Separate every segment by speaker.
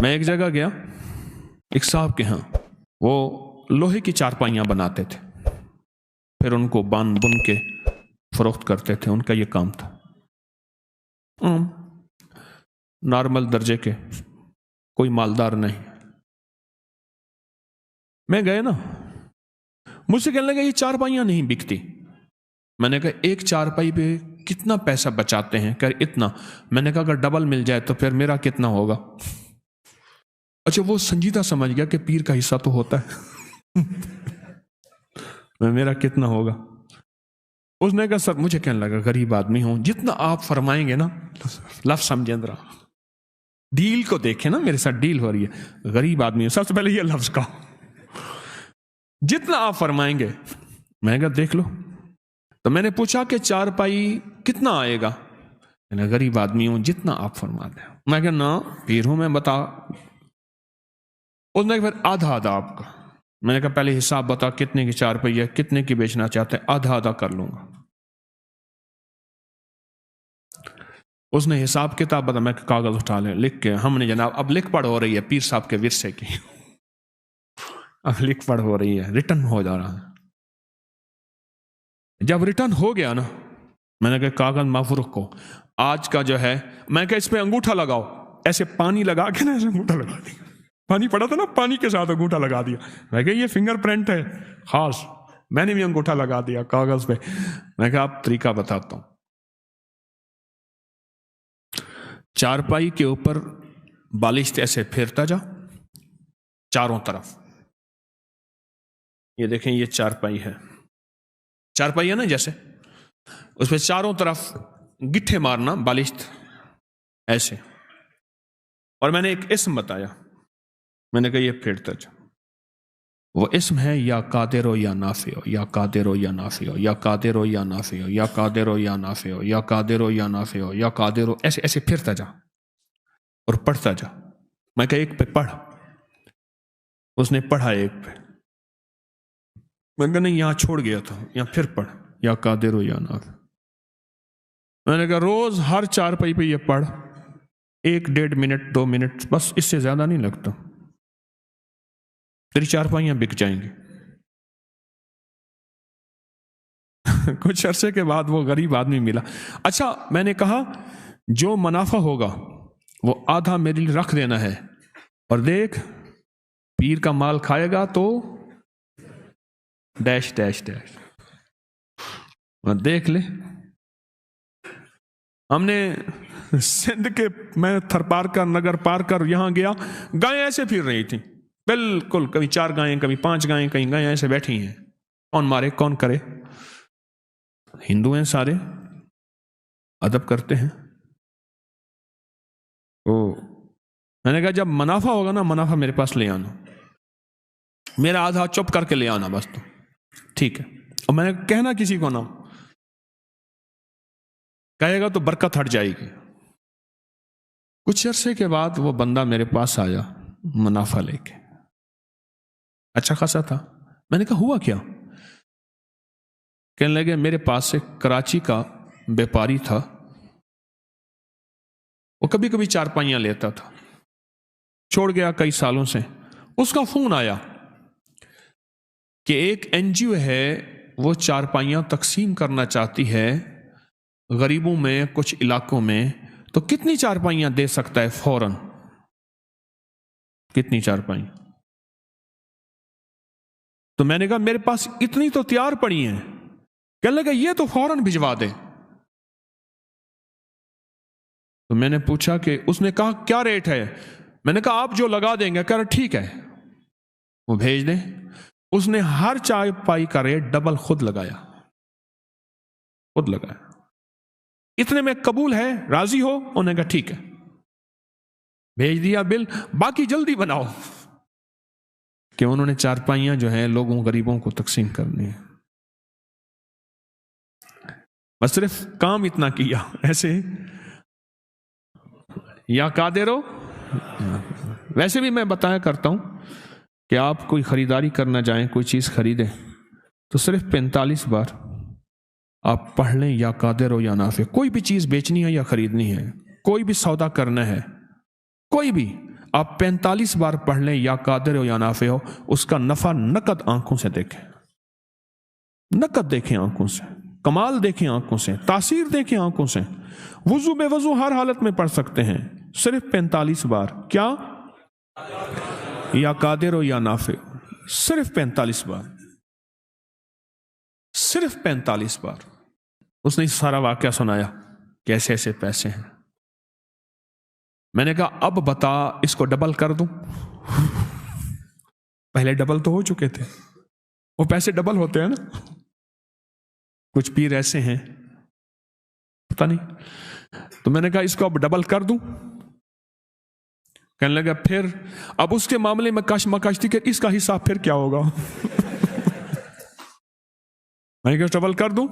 Speaker 1: میں ایک جگہ گیا ایک صاحب کے ہاں، وہ لوہے کی چارپائیاں بناتے تھے، پھر ان کو بن کے فروخت کرتے تھے، ان کا یہ کام تھا، نارمل درجے کے، کوئی مالدار نہیں۔ میں گئے نا، مجھ سے کہنے لگا یہ چارپائیاں نہیں بکتی۔ میں نے کہا ایک چارپائی پہ کتنا پیسہ بچاتے ہیں؟ کہ اتنا۔ میں نے کہا اگر ڈبل مل جائے تو پھر میرا کتنا ہوگا؟ اچھا وہ سنجیدہ سمجھ گیا کہ پیر کا حصہ تو ہوتا ہے، میرا کتنا ہوگا؟ اس نے کہا سر، مجھے کہنے لگا غریب آدمی ہوں، جتنا آپ فرمائیں گے نا، لفظ سمجھیں ذرا، ڈیل کو دیکھیں نا، میرے ساتھ ڈیل ہو رہی ہے، غریب آدمی ہوں، سب سے پہلے یہ لفظ کا جتنا آپ فرمائیں گے۔ میں نے کہا دیکھ لو۔ تو میں نے پوچھا کہ چارپائی کتنا آئے گا؟ میں نے غریب آدمی ہوں، جتنا آپ فرما دیں۔ میں کہا نا پیر ہوں میں، بتا۔ اس نے پھر آدھا آدھا آپ کا۔ میں نے کہا پہلے حساب بتا کتنے کی چارپائی ہے، کتنے کی بیچنا چاہتے ہیں؟ آدھا آدھا کر لوں گا۔ اس نے حساب کتاب بتا، میں کاغذ اٹھا لیں لکھ کے، ہم نے جناب اب لکھ پڑھ ہو رہی ہے پیر صاحب کے ورثے کی، اب لکھ پڑھ ہو رہی ہے، ریٹرن ہو جا رہا ہے۔ جب ریٹرن ہو گیا نا، میں نے کہا کاغذ محفوظ رکھو، آج کا جو ہے، میں کہا اس پہ انگوٹھا لگاؤ، ایسے پانی لگا کے نا، ایسے انگوٹھا لگا دیا، پانی پڑا تھا نا، پانی کے ساتھ انگوٹھا لگا دیا۔ میں کہا یہ فنگر پرنٹ ہے خاص، میں نے بھی انگوٹھا لگا دیا کاغذ پہ۔ میں کہا آپ طریقہ بتاتا ہوں، چارپائی کے اوپر بالشت ایسے پھیرتا جا چاروں طرف، یہ دیکھیں یہ چارپائی ہے، چارپائی ہے نا جیسے، اس پہ چاروں طرف گٹھے مارنا بالشت ایسے، اور میں نے ایک اسم بتایا، میں نے کہا یہ پھیرتا جا، وہ اسم ہے یا قادر ہو یا نافع ہو، یا قادر ہو یا نافع ہو، یا قادر ہو یا نافع ہو، یا قادر ہو یا نافع ہو، یا قادر ہو یا نافع ہو، یا قادر ہو، ایسے ایسے پھرتا جا اور پڑھتا جا۔ میں کہا ایک پہ پڑھ، اس نے پڑھا ایک پہ، میں نے کہا نہیں یہاں چھوڑ گیا تھا، یہاں پھر پڑھ، یا قادر ہو یا نافع۔ میں نے کہا روز ہر چارپائی پہ یہ پڑھ، 1-1.5 منٹ 2 منٹ، بس اس سے زیادہ نہیں لگتا، تیری چارپائیاں بک جائیں گی۔ کچھ عرصے کے بعد وہ غریب آدمی ملا۔ اچھا میں نے کہا جو منافع ہوگا وہ آدھا میرے لیے رکھ دینا ہے، اور دیکھ پیر کا مال کھائے گا تو ڈیش ڈیش ڈیش، اور دیکھ لے۔ ہم نے سندھ کے، میں تھر پار کر نگر پار کر یہاں گیا، گائیں ایسے پھر رہی تھیں بالکل، کبھی 4 گائیں کبھی 5 گائیں، کہیں گائیں ایسے بیٹھی ہیں، کون مارے کون کرے؟ ہندو ہیں سارے، ادب کرتے ہیں۔ میں نے کہا جب منافع ہوگا نا، منافع میرے پاس لے آنا، میرا آدھا چپ کر کے لے آنا بس، تو ٹھیک ہے۔ اور میں نے کہنا کسی کو نہ، کہے گا تو برکت ہٹ جائے گی۔ کچھ عرصے کے بعد وہ بندہ میرے پاس آیا منافع لے کے، اچھا خاصا تھا۔ میں نے کہا ہوا کیا؟ کہنے لگے میرے پاس سے کراچی کا بیپاری تھا، وہ کبھی کبھی چارپائیاں لیتا تھا، چھوڑ گیا کئی سالوں سے۔ اس کا فون آیا کہ ایک NGO ہے، وہ چارپائیاں تقسیم کرنا چاہتی ہے غریبوں میں کچھ علاقوں میں، تو کتنی چارپائیاں دے سکتا ہے فوراً؟ کتنی چارپائیاں؟ تو میں نے کہا میرے پاس اتنی تو تیار پڑی ہیں۔ کہنے لگا یہ تو فوراً بھجوا دے۔ تو میں نے پوچھا کہ اس نے کہا کیا ریٹ ہے؟ میں نے کہا آپ جو لگا دیں گے۔ کہہ رہا ٹھیک ہے وہ بھیج دیں۔ اس نے ہر چارپائی کا ریٹ ڈبل خود لگایا، خود لگایا۔ اتنے میں قبول ہے، راضی ہو؟ انہوں نے کہا ٹھیک ہے، بھیج دیا بل۔ باقی جلدی بناؤ، کہ انہوں نے چارپائیاں جو ہیں لوگوں غریبوں کو تقسیم کرنی ہے۔ بس صرف کام اتنا کیا ایسے، یا قادر ہو۔ ویسے بھی میں بتایا کرتا ہوں کہ آپ کوئی خریداری کرنا جائیں، کوئی چیز خریدیں تو صرف 45 بار آپ پڑھ لیں یا قادر ہو یا نافع۔ کوئی بھی چیز بیچنی ہے یا خریدنی ہے، کوئی بھی سودا کرنا ہے، کوئی بھی، آپ 45 بار پڑھ لیں یا قادر ہو یا نافع ہو، اس کا نفع نقد آنکھوں سے دیکھیں، نقد دیکھیں آنکھوں سے، کمال دیکھیں آنکھوں سے، تاثیر دیکھیں آنکھوں سے۔ وضو بے وضو ہر حالت میں پڑھ سکتے ہیں، صرف 45 بار۔ کیا؟ یا قادر ہو یا نافع، صرف 45 بار، صرف 45 بار۔ اس نے سارا واقعہ سنایا کہ ایسے ایسے پیسے ہیں۔ میں نے کہا اب بتا اس کو ڈبل کر دوں؟ پہلے ڈبل تو ہو چکے تھے، وہ پیسے ڈبل ہوتے ہیں نا۔ کچھ پیر ایسے ہیں پتہ نہیں، تو میں نے کہا اس کو اب ڈبل کر دوں؟ کہنے لگا پھر اب اس کے معاملے میں کش مکش تھی کہ اس کا حساب پھر کیا ہوگا۔ میں نے کہا ڈبل کر دوں؟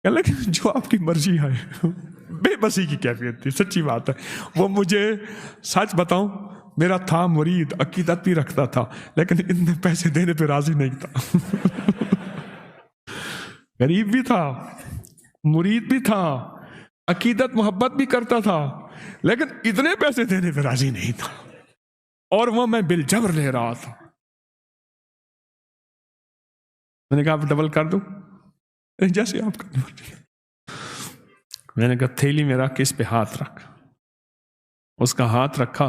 Speaker 1: کہنے لگا جو آپ کی مرضی ہے۔ بے بسی کی کیفیت تھی، سچی بات ہے۔ وہ مجھے سچ بتاؤں، میرا تھا مرید، عقیدت بھی رکھتا تھا، لیکن اتنے پیسے دینے پہ راضی نہیں تھا۔ غریب بھی تھا، مرید بھی تھا، عقیدت محبت بھی کرتا تھا، لیکن اتنے پیسے دینے پہ راضی نہیں تھا، اور وہ میں بالجبر لے رہا تھا۔ میں نے کہا آپ ڈبل کر دوں؟ جیسے آپ کا مرضی۔ میں نے کہا تھیلی میں رکھ، اس پہ ہاتھ رکھ۔ اس کا ہاتھ رکھا،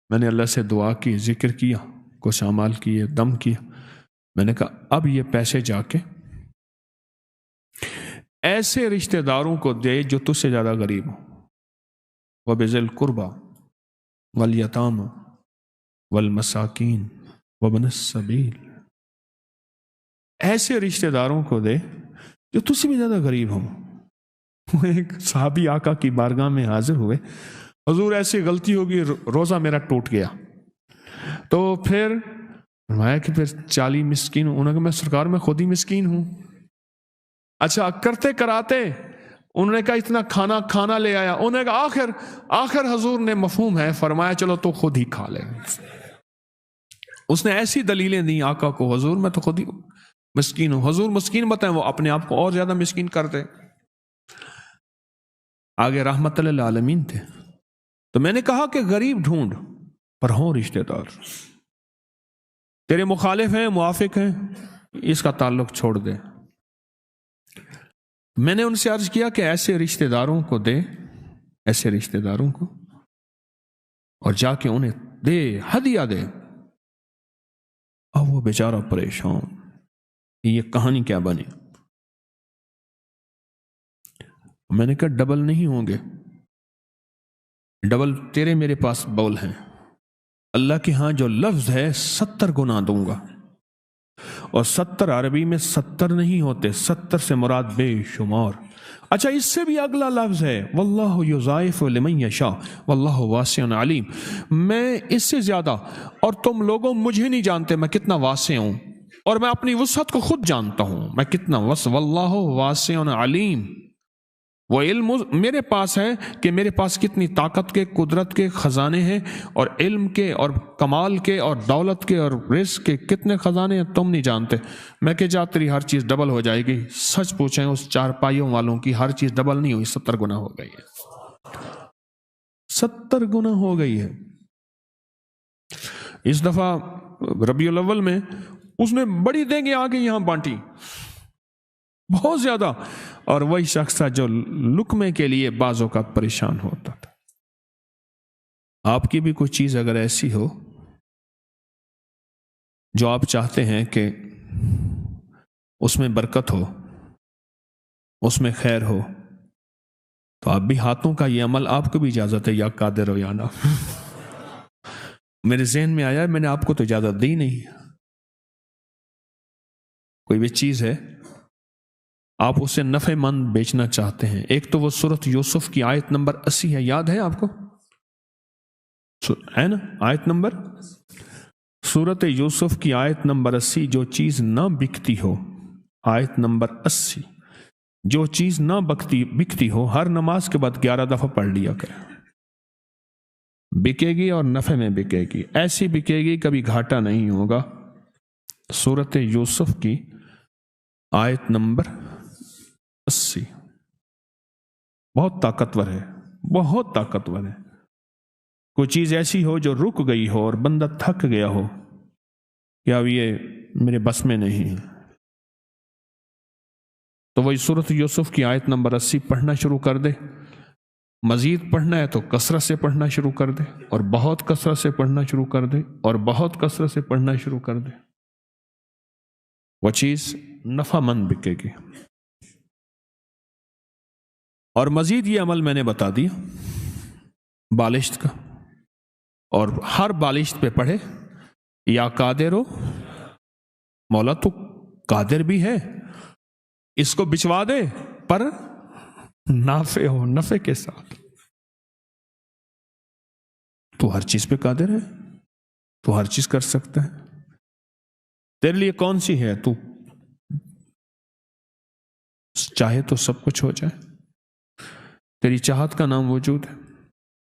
Speaker 1: میں نے اللہ سے دعا کی، ذکر کیا، کچھ اعمال کیے، دم کیا۔ میں نے کہا اب یہ پیسے جا کے ایسے رشتہ داروں کو دے جو تجھ سے زیادہ غریب ہوں، وَبِذِي الْقُرْبَى وَالْيَتَامَى وَالْمَسَاكِينِ وَابْنِ السَّبِيلِ۔ ایسے رشتہ داروں کو دے جو تجھ سے بھی زیادہ غریب ہوں۔ ایک صحابی آقا کی بارگاہ میں حاضر ہوئے، حضور ایسی غلطی ہوگی، روزہ میرا ٹوٹ گیا، تو پھر فرمایا کہ پھر 40 مسکین ہوں۔ انہوں نے کہا میں سرکار میں خود ہی مسکین ہوں۔ اچھا کرتے کراتے انہوں نے کہا اتنا کھانا لے آیا، انہوں نے کہا آخر حضور نے مفہوم ہے، فرمایا چلو تو خود ہی کھا لے۔ اس نے ایسی دلیلیں دی آقا کو، حضور میں تو خود ہی مسکین ہوں۔ حضور مسکین بتائیں، وہ اپنے آپ کو اور زیادہ مسکین کرتے۔ آگے رحمت للعالمین تھے۔ تو میں نے کہا کہ غریب ڈھونڈ پر ہوں رشتہ دار، تیرے مخالف ہیں، موافق ہیں، اس کا تعلق چھوڑ دے۔ میں نے ان سے عرض کیا کہ ایسے رشتہ داروں کو دے، ایسے رشتہ داروں کو، اور جا کے انہیں دے، ہدیہ دے۔ اب وہ بیچارہ پریشان، یہ کہانی کیا بنی؟ میں نے کہا ڈبل نہیں ہوں گے، ڈبل تیرے میرے پاس بول ہیں۔ اللہ کے ہاں جو لفظ ہے 70 گنا دوں گا، اور 70 عربی میں 70 نہیں ہوتے، 70 سے مراد بے شمار۔ اچھا اس سے بھی اگلا لفظ ہے واللہ یضاعف لمن یشاء واللہ واسع علیم۔ میں اس سے زیادہ، اور تم لوگوں مجھے نہیں جانتے میں کتنا واسع ہوں، اور میں اپنی وسعت کو خود جانتا ہوں میں کتنا وسع، واللہ واسع علیم۔ وہ علم میرے پاس ہے کہ میرے پاس کتنی طاقت کے، قدرت کے خزانے ہیں، اور علم کے اور کمال کے اور دولت کے اور رزق کے کتنے خزانے ہیں تم نہیں جانتے۔ میں کہ جا تیری ہر چیز ڈبل ہو جائے گی۔ سچ پوچھیں اس 4 پائیوں والوں کی ہر چیز ڈبل نہیں ہوئی، 70 گنا ہو گئی ہے، 70 گنا ہو گئی ہے۔ اس دفعہ ربیع الاول میں اس نے بڑی دینگیں آگے یہاں بانٹی، بہت زیادہ، اور وہی شخص تھا جو لقمے کے لیے بعض اوقات پریشان ہوتا تھا۔ آپ کی بھی کوئی چیز اگر ایسی ہو جو آپ چاہتے ہیں کہ اس میں برکت ہو، اس میں خیر ہو، تو آپ بھی ہاتھوں کا یہ عمل، آپ کو بھی اجازت ہے، یا قادر ہو یا نہ۔ میرے ذہن میں آیا، میں نے آپ کو تو اجازت دی نہیں۔ کوئی بھی چیز ہے آپ اسے نفع مند بیچنا چاہتے ہیں، ایک تو وہ سورۃ یوسف کی آیت نمبر 80 ہے، یاد ہے آپ کو؟ ہے نا آیت نمبر؟ سورۃ یوسف کی آیت نمبر 80، جو چیز نہ بکتی ہو، آیت نمبر 80، جو چیز نہ بکتی ہو ہر نماز کے بعد 11 دفعہ پڑھ لیا کرے۔ بکے گی اور نفع میں بکے گی، ایسی بکے گی کبھی گھاٹا نہیں ہوگا۔ سورۃ یوسف کی آیت نمبر 80 بہت طاقتور ہے، بہت طاقتور ہے. کوئی چیز ایسی ہو جو رک گئی ہو اور بندہ تھک گیا ہو کہ اب یہ میرے بس میں نہیں ہے، تو وہی سورۃ یوسف کی آیت نمبر 80 پڑھنا شروع کر دے. مزید پڑھنا ہے تو کثرت سے پڑھنا شروع کر دے، اور بہت کثرت سے پڑھنا شروع کر دے، اور بہت کثرت سے پڑھنا شروع کر دے. وہ چیز نفع مند بکے گی. اور مزید یہ عمل میں نے بتا دیا بالشت کا، اور ہر بالشت پہ پڑھے یا قادر ہو، مولا تو قادر بھی ہے، اس کو بچوا دے پر نافع ہو، نفع کے ساتھ. تو ہر چیز پہ قادر ہے، تو ہر چیز کر سکتا ہے. تیرے لیے کون سی ہے؟ تو چاہے تو سب کچھ ہو جائے. تیری چاہت کا نام وجود ہے.